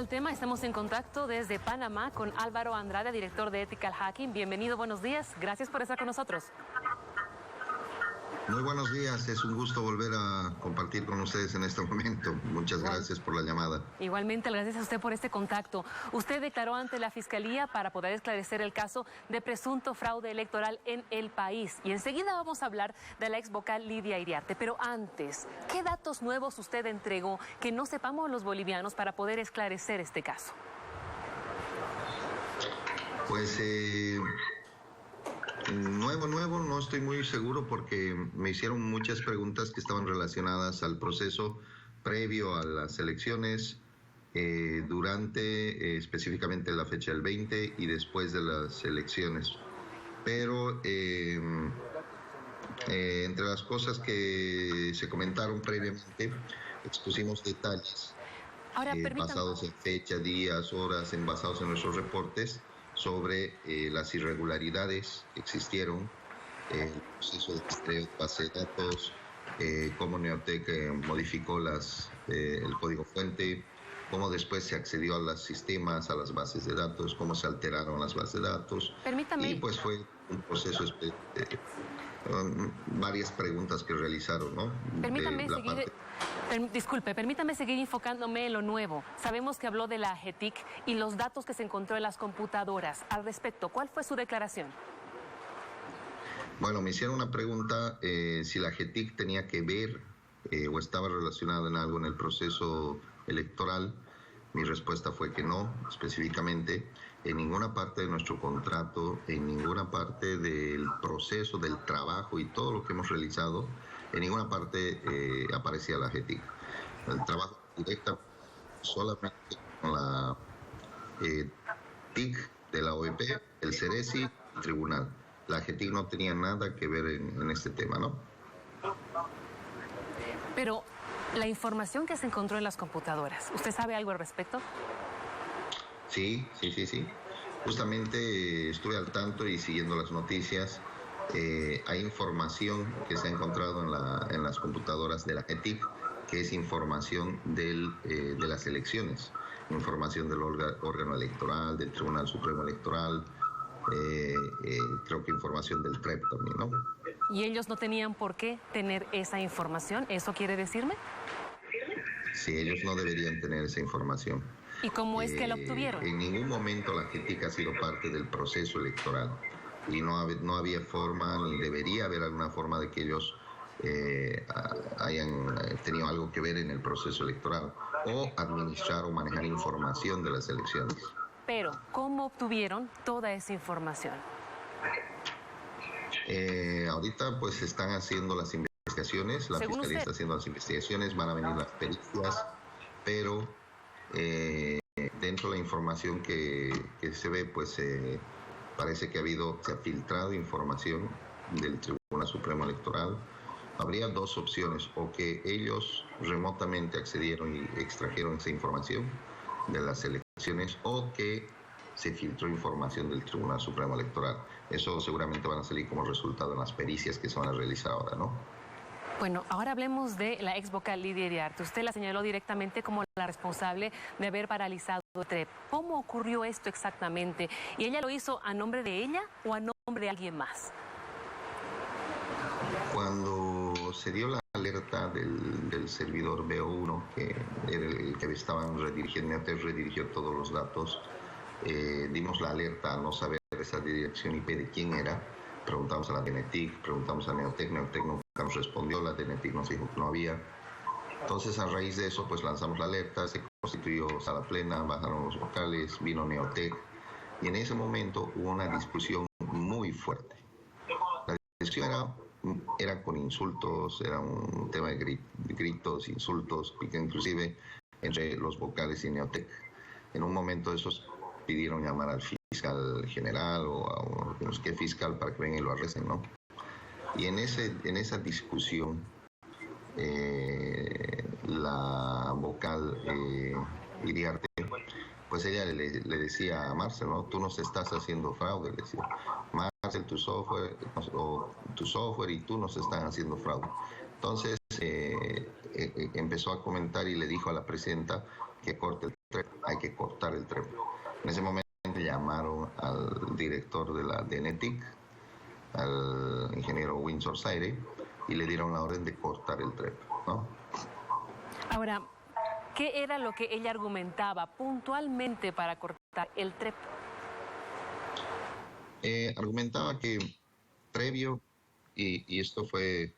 el tema, estamos en contacto desde Panamá con Álvaro Andrade, director de Ethical Hacking. Bienvenido, buenos días. Gracias por estar con nosotros. Muy buenos días, es un gusto volver a compartir con ustedes en este momento. Muchas gracias por la llamada. Igualmente, gracias a usted por este contacto. Usted declaró ante la Fiscalía para poder esclarecer el caso de presunto fraude electoral en el país. Y enseguida vamos a hablar de la ex vocal Lidia Iriarte. Pero antes, ¿qué datos nuevos usted entregó que no sepamos los bolivianos para poder esclarecer este caso? Pues nuevo, no estoy muy seguro porque me hicieron muchas preguntas que estaban relacionadas al proceso previo a las elecciones, durante específicamente la fecha del 20 y después de las elecciones. Pero entre las cosas que se comentaron previamente, expusimos detalles basados en fecha, días, horas, basados en nuestros reportes, sobre las irregularidades que existieron, el proceso de rastreo de base de datos, cómo Neotec modificó el código fuente, cómo después se accedió a los sistemas, a las bases de datos, cómo se alteraron las bases de datos. Permítame. Y pues fue un proceso, varias preguntas que realizaron, ¿no? Permítame seguir enfocándome en lo nuevo. Sabemos que habló de la AGETIC y los datos que se encontró en las computadoras. Al respecto, ¿cuál fue su declaración? Bueno, me hicieron una pregunta si la AGETIC tenía que ver o estaba relacionada en algo en el proceso electoral. Mi respuesta fue que no, específicamente. En ninguna parte de nuestro contrato, en ninguna parte del proceso, del trabajo y todo lo que hemos realizado, en ninguna parte aparecía la AGETIC. El trabajo directo solamente con la TIC de la OEP, el CERESI, el tribunal. La AGETIC no tenía nada que ver en este tema, ¿no? Pero la información que se encontró en las computadoras, ¿usted sabe algo al respecto? Sí. Justamente estuve al tanto y siguiendo las noticias. Hay información que se ha encontrado en las computadoras de la AGETIC, que es información de las elecciones, información del órgano electoral, del Tribunal Supremo Electoral, creo que información del TREP también, ¿no? ¿Y ellos no tenían por qué tener esa información? ¿Eso quiere decirme? Sí, ellos no deberían tener esa información. ¿Y cómo es que la obtuvieron? En ningún momento la AGETIC ha sido parte del proceso electoral y no había forma, ni debería haber alguna forma de que ellos hayan tenido algo que ver en el proceso electoral o administrar o manejar información de las elecciones. Pero, ¿cómo obtuvieron toda esa información? Ahorita pues están haciendo las investigaciones, la Fiscalía está haciendo las investigaciones, van a venir las pericias, pero dentro de la información que se ve, pues parece que se ha filtrado información del Tribunal Supremo Electoral. Habría dos opciones, o que ellos remotamente accedieron y extrajeron esa información de las elecciones, o que se filtró información del Tribunal Supremo Electoral. Eso seguramente van a salir como resultado en las pericias que se van a realizar ahora, ¿no? Bueno, ahora hablemos de la ex vocal Lidia Iriarte. Usted la señaló directamente como la responsable de haber paralizado el TREP. ¿Cómo ocurrió esto exactamente? ¿Y ella lo hizo a nombre de ella o a nombre de alguien más? Cuando se dio la alerta del servidor BO1, que era el que estaban redirigiendo, Neotec redirigió todos los datos, dimos la alerta al no saber esa dirección IP de quién era. Preguntamos a la DNTIC, preguntamos a Neotec nunca nos respondió, la DNTIC nos dijo que no había. Entonces, a raíz de eso, pues lanzamos la alerta, se constituyó sala plena, bajaron los vocales, vino Neotec, y en ese momento hubo una discusión muy fuerte. La discusión era con insultos, era un tema de gritos, insultos, inclusive entre los vocales y Neotec. En un momento esos pidieron llamar al fiscal general o a no sé qué fiscal para que vengan y lo arresten, ¿no? Y en esa discusión, la vocal Iriarte, pues ella le decía a Marcel, ¿no? Tú nos estás haciendo fraude, le decía. Marcel, tu software y tú nos están haciendo fraude. Entonces empezó a comentar y le dijo a la presidenta que corte el TREP, hay que cortar el TREP. En ese momento llamaron al director de la DENETIC, al ingeniero Windsor Zaire, y le dieron la orden de cortar el TREP, ¿no? Ahora, ¿qué era lo que ella argumentaba puntualmente para cortar el TREP? Argumentaba que previo, y esto fue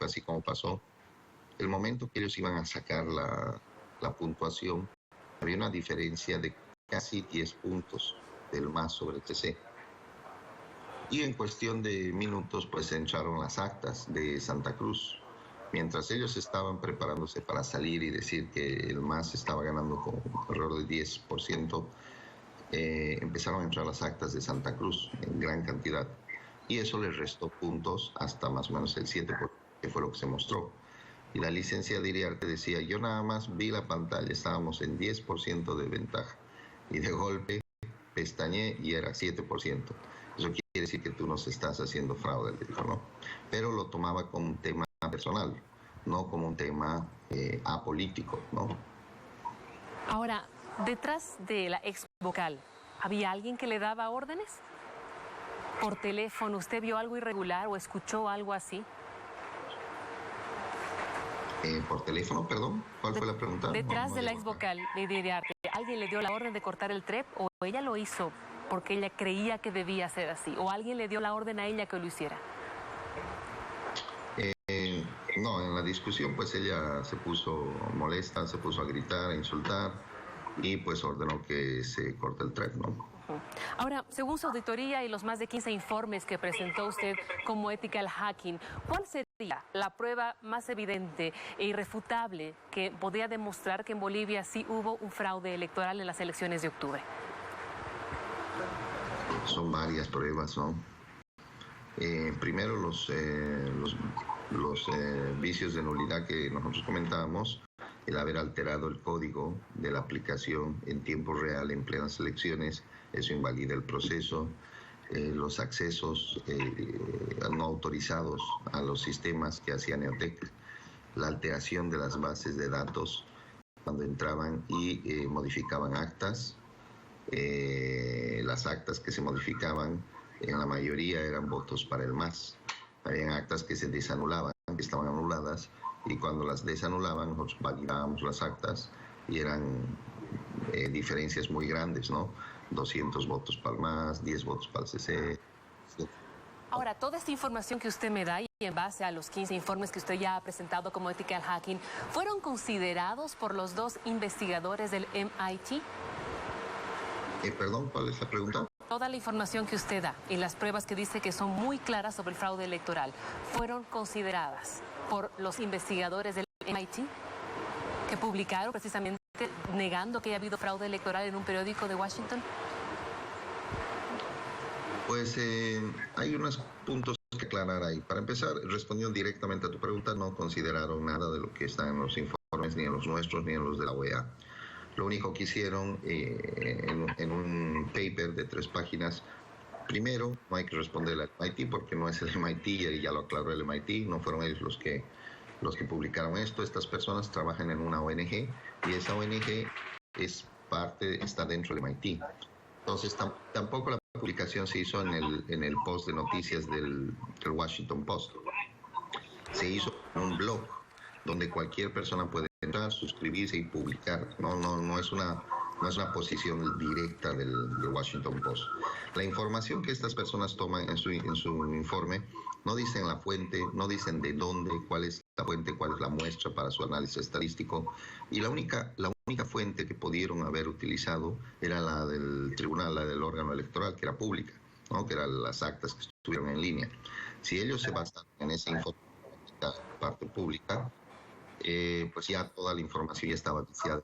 así como pasó, el momento que ellos iban a sacar la puntuación, había una diferencia de casi 10 puntos del MAS sobre el TC. Y en cuestión de minutos, pues entraron las actas de Santa Cruz. Mientras ellos estaban preparándose para salir y decir que el MAS estaba ganando con alrededor del 10%, empezaron a entrar las actas de Santa Cruz en gran cantidad. Y eso les restó puntos hasta más o menos el 7%, que fue lo que se mostró. Y la licenciada de Iriarte decía, yo nada más vi la pantalla, estábamos en 10% de ventaja. Y de golpe pestañé y era 7%. Eso quiere decir que tú nos estás haciendo fraude, dijo, ¿no? Pero lo tomaba como un tema personal, no como un tema apolítico, ¿no? Ahora, detrás de la ex vocal, ¿había alguien que le daba órdenes? ¿Por teléfono usted vio algo irregular o escuchó algo así? Por teléfono, perdón, ¿cuál fue la pregunta? Detrás de la ex vocal, Lidia Iriarte, ¿alguien le dio la orden de cortar el TREP o ella lo hizo porque ella creía que debía ser así? ¿O alguien le dio la orden a ella que lo hiciera? No, en la discusión pues ella se puso molesta, se puso a gritar, a insultar y pues ordenó que se corte el TREP, ¿no? Ahora, según su auditoría y los más de 15 informes que presentó usted como Ethical Hacking, ¿cuál sería la prueba más evidente e irrefutable que podría demostrar que en Bolivia sí hubo un fraude electoral en las elecciones de octubre? Son varias pruebas, ¿no? Primero los vicios de nulidad que nosotros comentábamos, el haber alterado el código de la aplicación en tiempo real en plenas elecciones, eso invalida el proceso, los accesos no autorizados a los sistemas que hacía Neotec, la alteración de las bases de datos cuando entraban y modificaban actas, las actas que se modificaban en la mayoría eran votos para el MAS. Habían actas que se desanulaban, que estaban anuladas, y cuando las desanulaban, nosotros validábamos las actas y eran diferencias muy grandes, ¿no? 200 votos para el MAS, 10 votos para el CC. Ahora, toda esta información que usted me da y en base a los 15 informes que usted ya ha presentado como Ethical Hacking, ¿fueron considerados por los dos investigadores del MIT? Perdón, ¿cuál es la pregunta? Toda la información que usted da y las pruebas que dice que son muy claras sobre el fraude electoral, ¿fueron consideradas por los investigadores del MIT? Que publicaron precisamente negando que haya habido fraude electoral en un periódico de Washington. Pues hay unos puntos que aclarar ahí. Para empezar, respondiendo directamente a tu pregunta, no consideraron nada de lo que está en los informes, ni en los nuestros, ni en los de la OEA. Lo único que hicieron en un paper de 3 páginas, primero, no hay que responder al MIT porque no es el MIT, y ya lo aclaró el MIT, no fueron ellos los que publicaron esto. Estas personas trabajan en una ONG y esa ONG está dentro del MIT. Entonces tampoco la publicación se hizo en el post de noticias del Washington Post. Se hizo en un blog donde cualquier persona puede entrar, suscribirse y publicar. No es una posición directa del Washington Post. La información que estas personas toman en su informe no dicen la fuente, no dicen de dónde, cuál es la fuente, cuál es la muestra para su análisis estadístico. Y la única fuente que pudieron haber utilizado era la del tribunal, la del órgano electoral, que era pública, ¿no? Que eran las actas que estuvieron en línea. Si ellos se basan en esa información, parte pública, pues ya toda la información ya estaba viciada.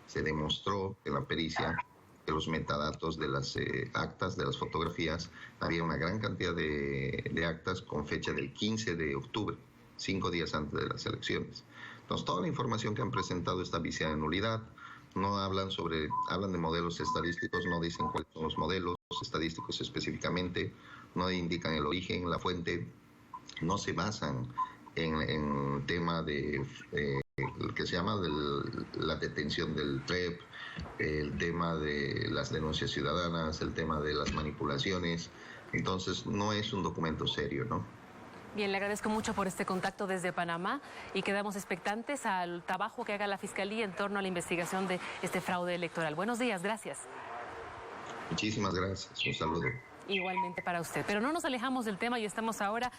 Se demostró en la pericia que los metadatos de las actas, de las fotografías, había una gran cantidad de actas con fecha del 15 de octubre, 5 días antes de las elecciones. Entonces, toda la información que han presentado está viciada en nulidad. No hablan de modelos estadísticos, no dicen cuáles son los modelos estadísticos específicamente, no indican el origen, la fuente, no se basan en tema de que se llama la detención del TREP, el tema de las denuncias ciudadanas, el tema de las manipulaciones. Entonces, no es un documento serio, ¿no? Bien, le agradezco mucho por este contacto desde Panamá y quedamos expectantes al trabajo que haga la Fiscalía en torno a la investigación de este fraude electoral. Buenos días, gracias. Muchísimas gracias, un saludo. Igualmente para usted. Pero no nos alejamos del tema y estamos ahora